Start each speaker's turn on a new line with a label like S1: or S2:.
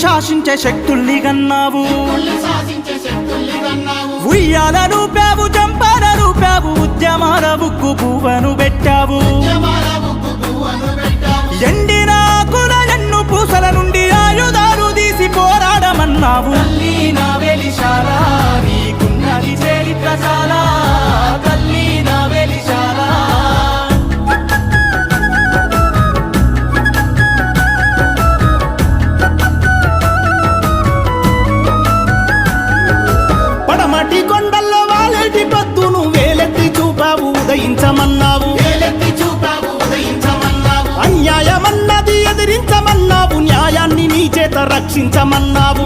S1: శాసించే శక్తుల్ని గన్నావు ఉయ్యాల రూపావు జంపాల రూపావు ఉద్యమాల ఉక్కు పువ్వను పెట్టావు ఎండిన ఆకుల ఎన్ను పూసల నుండి ఆయుధాలు తీసి పోరాడమన్నావు తల్లి నా వెలిశాల నీకున్నది చరిత్రశాల తల్లి నా వెలిశాల పడమటి కొండల్లో వాలేటి పొద్దును వేలెత్తి చూపావు ఉదయించమన్నావు అన్యాయమన్నది ఎదిరించమన్నావు న్యాయాన్ని నీ చేత రక్షించమన్నావు